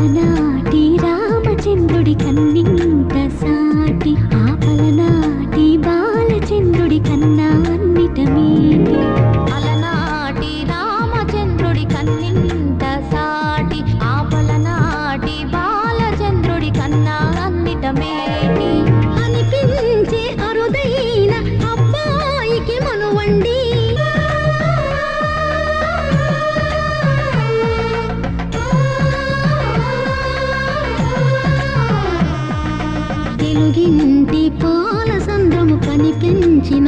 అలనాటి రామచంద్రుడి కన్నింత సాటి ఆపలనాటి బాలచంద్రుడి కన్నా అన్నిట మీటి అలనాటి రామచంద్రుడి కన్నింత సాటి ఆపలనాటి బాలచంద్రుడి కన్నా అన్నిట మేటి అనిపించే అరుదైన అబ్బాయికి మనువండి తెలుగింటి పాల సంద్రము కనిపించిన